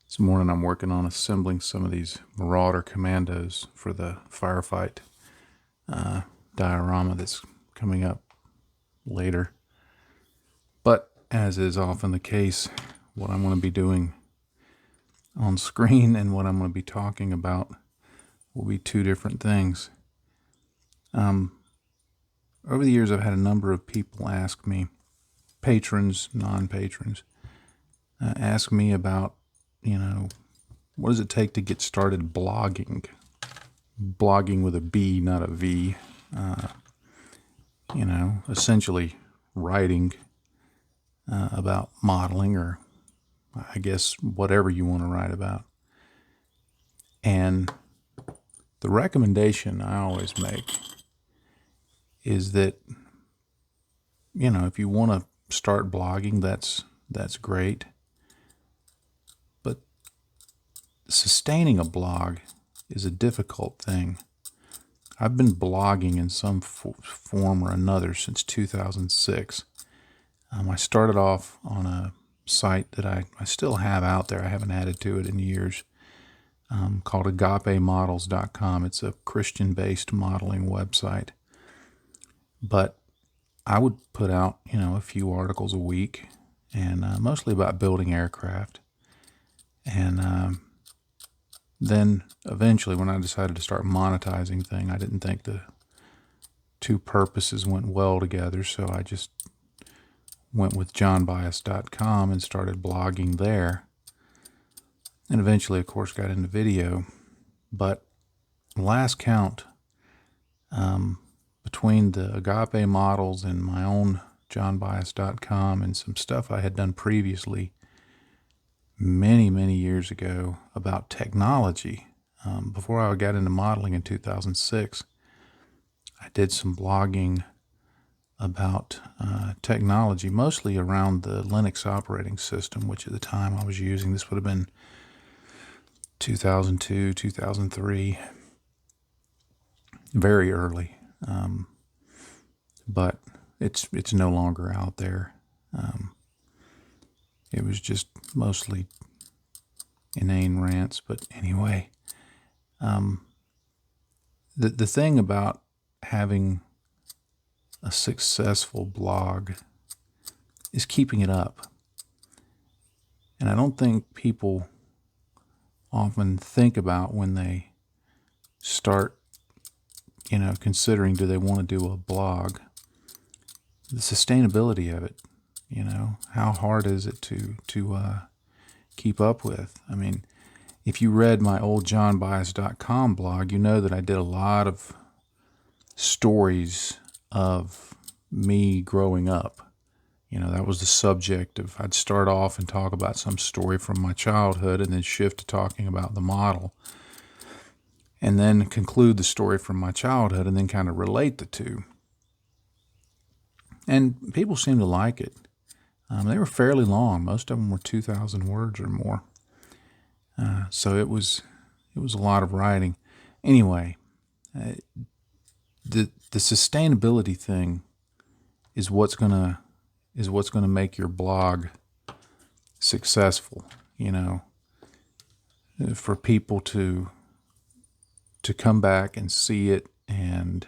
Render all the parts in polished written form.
This morning I'm working on assembling some of these Marauder Commandos for the firefight diorama that's coming up later. But as is often the case, what I'm going to be doing on screen and what I'm going to be talking about will be two different things. Over the years, I've had a number of people ask me, patrons, non-patrons, ask me about, what does it take to get started blogging? Blogging with a B, not a V. Essentially writing about modeling, or I guess whatever you want to write about. And the recommendation I always make is that, if you want to start blogging, that's great. But sustaining a blog is a difficult thing. I've been blogging in some form or another since 2006. I started off on a site that I still have out there. I haven't added to it in years, called agapemodels.com. It's a Christian-based modeling website. But I would put out, a few articles a week, and mostly about building aircraft. And then eventually, when I decided to start monetizing things, I didn't think the two purposes went well together, so I just went with johnbias.com and started blogging there. And eventually, of course, got into video. But last count, between the Agape models and my own johnbias.com and some stuff I had done previously many, many years ago about technology, before I got into modeling in 2006, I did some blogging about technology, mostly around the Linux operating system, which at the time I was using, this would have been 2002, 2003, very early. But it's no longer out there. It was just mostly inane rants. But anyway, the thing about having a successful blog is keeping it up. And I don't think people often think about, when they start, considering, do they want to do a blog, the sustainability of it. How hard is it to keep up with? I mean, if you read my old johnbias.com blog, you know that I did a lot of stories of me growing up. That was the subject of, I'd start off and talk about some story from my childhood and then shift to talking about the model, and then conclude the story from my childhood and then kind of relate the two. And people seemed to like it. They were fairly long. Most of them were 2,000 words or more. So it was a lot of writing. Anyway, the sustainability thing is what's gonna make your blog successful. For people to come back and see it and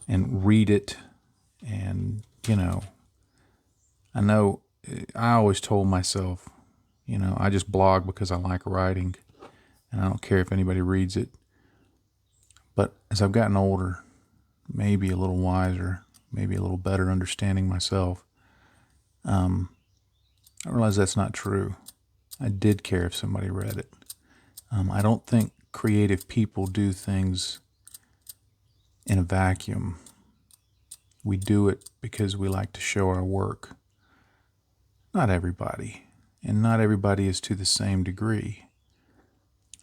read it. And I know I always told myself, I just blog because I like writing, and I don't care if anybody reads it. But as I've gotten older, maybe a little wiser, maybe a little better understanding myself, I realized that's not true. I did care if somebody read it. I don't think creative people do things in a vacuum. We do it because we like to show our work. Not everybody, and not everybody is to the same degree.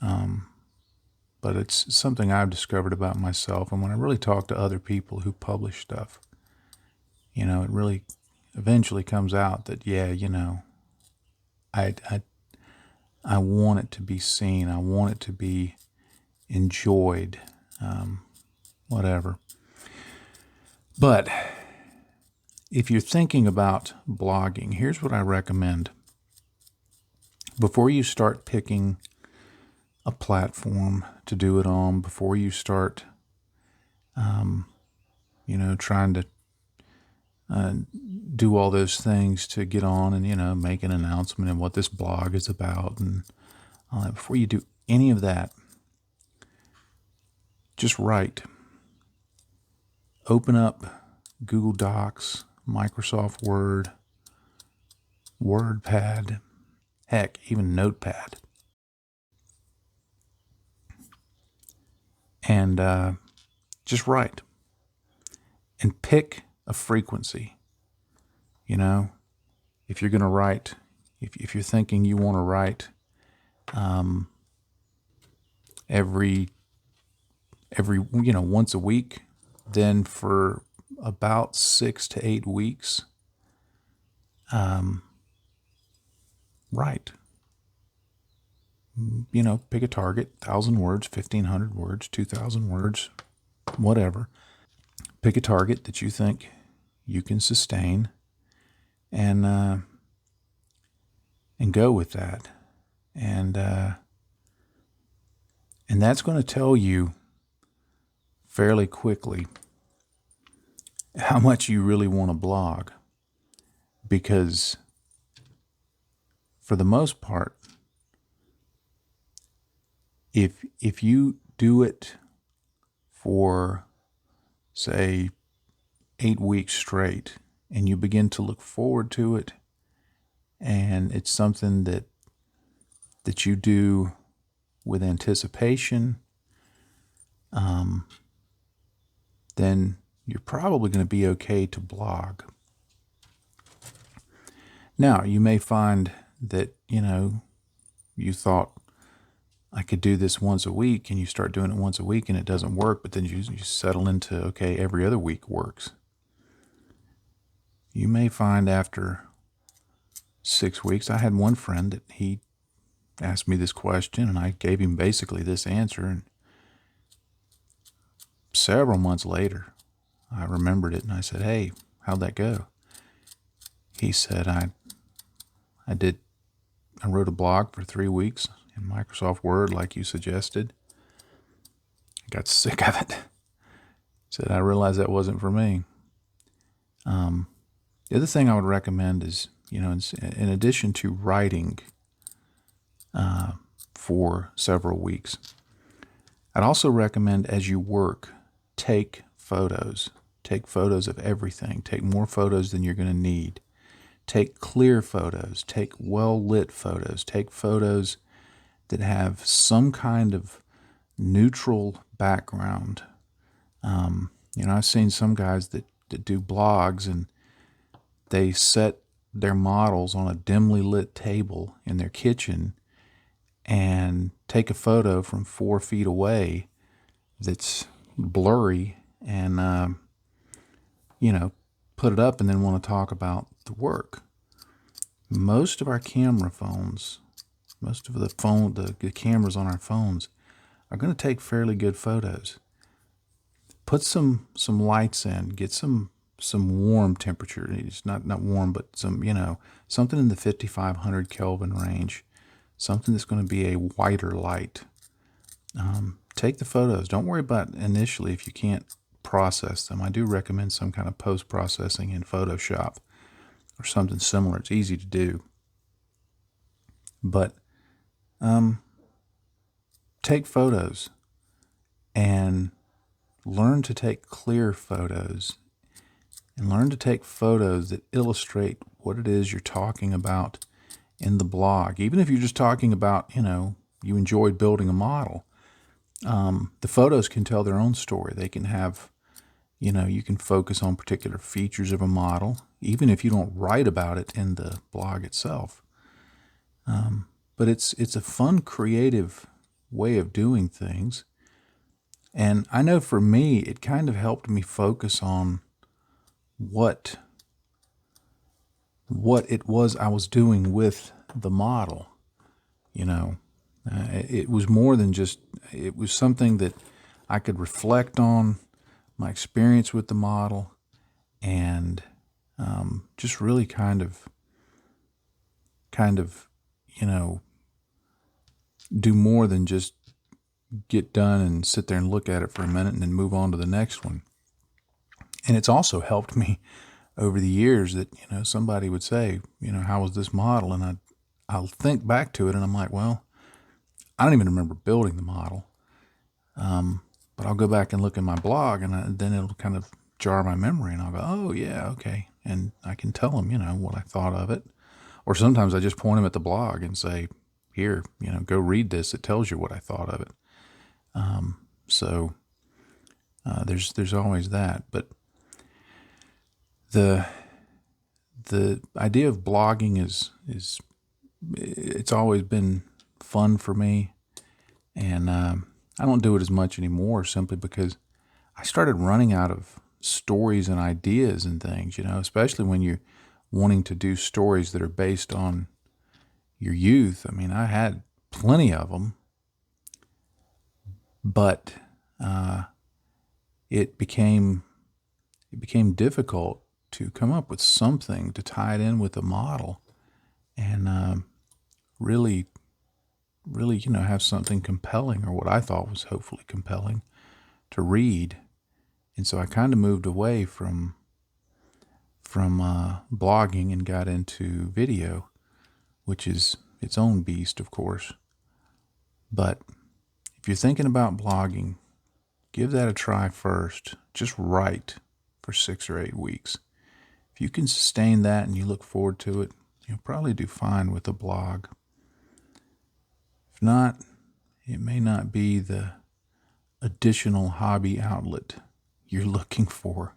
But it's something I've discovered about myself, and when I really talk to other people who publish stuff, it really eventually comes out that, I want it to be seen. I want it to be enjoyed, whatever. But if you're thinking about blogging, here's what I recommend. before you start picking a platform to do it on, before you start, trying to do all those things to get on and, make an announcement and what this blog is about and all that, before you do any of that, just write. Open up Google Docs, Microsoft Word, WordPad, heck, even Notepad. And just write. And pick a frequency. If you're going to write, if you're thinking you want to write every once a week, then for about 6 to 8 weeks, write. Pick a target, 1,000 words, 1,500 words, 2,000 words, whatever. Pick a target that you think you can sustain and go with that. And that's going to tell you fairly quickly how much you really want to blog, because for the most part, if you do it for, say, 8 weeks straight, and you begin to look forward to it, and it's something that you do with anticipation, then you're probably going to be okay to blog. Now, you may find that, you thought, I could do this once a week, and you start doing it once a week and it doesn't work, but then you settle into, okay, every other week works. You may find after 6 weeks, I had one friend that he asked me this question, and I gave him basically this answer, and several months later, I remembered it, and I said, hey, how'd that go? He said, I wrote a blog for 3 weeks in Microsoft Word like you suggested. I got sick of it. Said, I realized that wasn't for me. The other thing I would recommend is, in addition to writing for several weeks, I'd also recommend as you work, take photos. Take photos of everything. Take more photos than you're going to need. Take clear photos. Take well-lit photos. Take photos that have some kind of neutral background. I've seen some guys that do blogs, and they set their models on a dimly lit table in their kitchen and take a photo from 4 feet away that's blurry and, put it up and then want to talk about the work. Most of our camera phones, most of the cameras on our phones are going to take fairly good photos. Put some lights in, get some warm temperature. It's not warm, but something in the 5,500 Kelvin range, something that's going to be a whiter light. Take the photos. Don't worry about initially if you can't process them. I do recommend some kind of post-processing in Photoshop or something similar. It's easy to do. But take photos and learn to take clear photos, and learn to take photos that illustrate what it is you're talking about in the blog. Even if you're just talking about, you enjoyed building a model, the photos can tell their own story. They can have, you can focus on particular features of a model, even if you don't write about it in the blog itself. But it's a fun, creative way of doing things. And I know for me, it kind of helped me focus on what it was I was doing with the model. It was more than just, it was something that I could reflect on my experience with the model and just really kind of do more than just get done and sit there and look at it for a minute and then move on to the next one. And it's also helped me over the years that, somebody would say, how was this model? And I'll think back to it and I'm like, well, I don't even remember building the model. But I'll go back and look at my blog and then it'll kind of jar my memory and I'll go, oh yeah, okay. And I can tell them, what I thought of it. Or sometimes I just point them at the blog and say, here, go read this. It tells you what I thought of it. So there's always that. But the idea of blogging is it's always been fun for me, and I don't do it as much anymore simply because I started running out of stories and ideas and things, especially when you're wanting to do stories that are based on your youth. I mean, I had plenty of them, but it became difficult to come up with something to tie it in with a model and really, have something compelling, or what I thought was hopefully compelling, to read. And so I kind of moved away from blogging and got into video, which is its own beast, of course. But if you're thinking about blogging, give that a try first. Just write for 6 or 8 weeks. If you can sustain that and you look forward to it, you'll probably do fine with a blog. If not, it may not be the additional hobby outlet you're looking for.